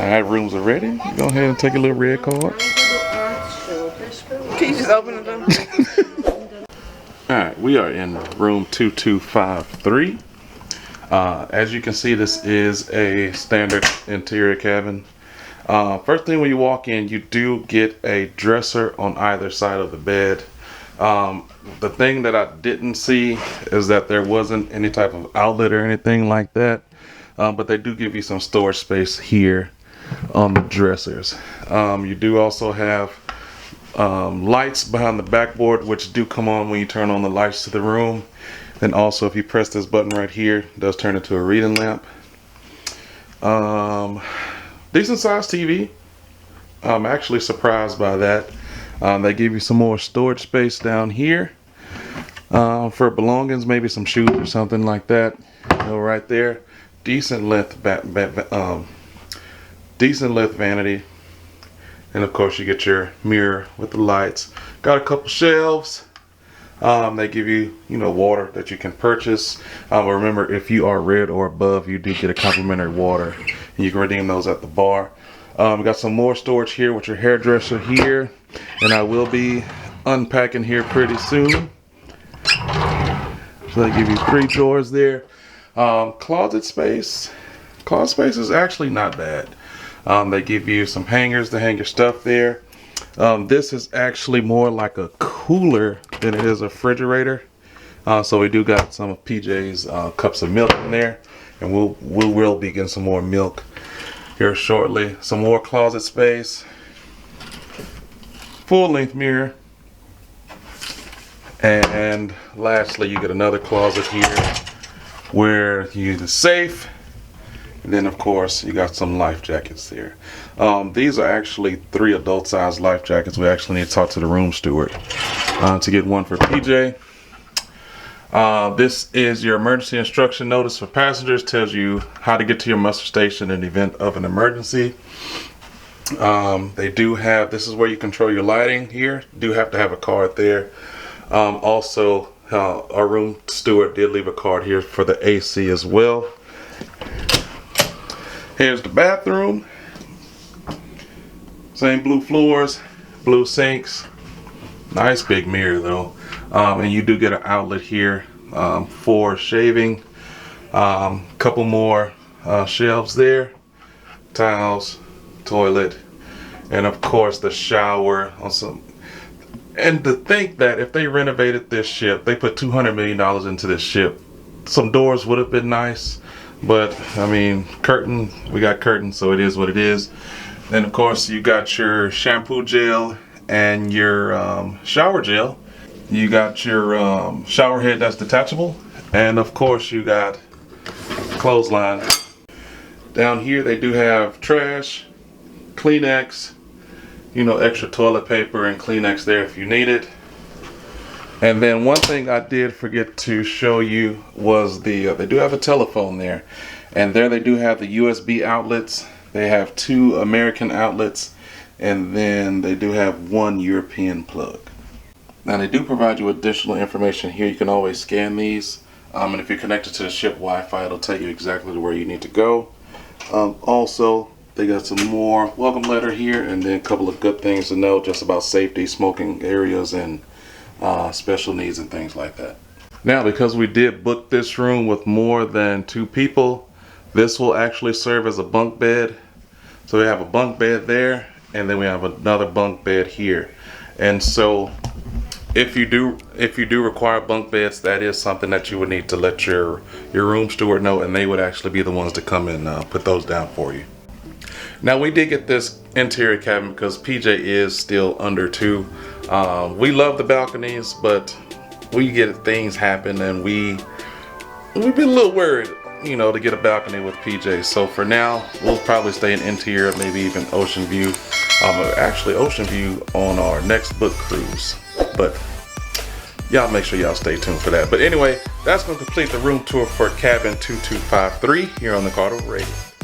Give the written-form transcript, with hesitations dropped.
Alright, rooms are ready. Go ahead and take a little red card. Can you just open it up? Alright, we are in room 2253. As you can see, this is a standard interior cabin. First thing when you walk in, you do get a dresser on either side of the bed. The thing that I didn't see is that there wasn't any type of outlet or anything like that. But they do give you some storage space here on the dressers. You do also have lights behind the backboard, which do come on when you turn on the lights to the room. And also, if you press this button right here, it does turn into a reading lamp. Decent sized TV. I'm actually surprised by that. They give you some more storage space down here for belongings, maybe some shoes or something like that. Right there. Decent length vanity, and of course you get your mirror with the lights. Got a couple shelves. They give you, water that you can purchase. Remember, if you are red or above, you do get a complimentary water, and you can redeem those at the bar. We got some more storage here with your hairdresser here, and I will be unpacking here pretty soon. So they give you 3 drawers there. Closet space is actually not bad. They give you some hangers to hang your stuff there. This is actually more like a cooler than it is a refrigerator. So we do got some of PJ's cups of milk in there, and we will be getting some more milk here shortly. Some more closet space, full length mirror, and lastly you get another closet here where you use the safe. And then of course you got some life jackets there. These are actually 3 adult size life jackets. We actually need to talk to the room steward to get one for PJ. This is your emergency instruction notice for passengers. Tells you how to get to your muster station in the event of an emergency. They do have, this is where you control your lighting here. You do have to have a card there. Also, our room steward did leave a card here for the AC as well. Here's the bathroom. Same blue floors, blue sinks. Nice big mirror though. And you do get an outlet here for shaving. Couple more shelves there. Towels, toilet, and of course the shower on some. And to think that if they renovated this ship, they put $200 million into this ship. Some doors would have been nice, but I mean, we got curtains, so it is what it is. Then of course you got your shampoo gel and your shower gel. You got your shower head that's detachable, and of course you got clothesline. Down here they do have trash, Kleenex, extra toilet paper and Kleenex there if you need it. And then one thing I did forget to show you was they do have a telephone there, and there they do have the USB outlets. They have 2 American outlets, and then they do have 1 European plug. Now they do provide you additional information here. You can always scan these, and if you're connected to the ship Wi-Fi, it'll tell you exactly to where you need to go. Also, they got some more welcome letter here, and then a couple of good things to know just about safety, smoking areas, and special needs and things like that. Now, because we did book this room with more than 2 people, this will actually serve as a bunk bed. So we have a bunk bed there, and then we have another bunk bed here. And so if you do require bunk beds, that is something that you would need to let your room steward know, and they would actually be the ones to come and put those down for you. Now we did get this interior cabin because PJ is still under 2. We love the balconies, but we get things happen, and we've been a little worried, to get a balcony with PJ. So for now, we'll probably stay in interior, maybe even ocean view. Actually ocean view on our next book cruise. But y'all make sure y'all stay tuned for that. But anyway, that's going to complete the room tour for cabin 2253 here on the Carnival Radiance.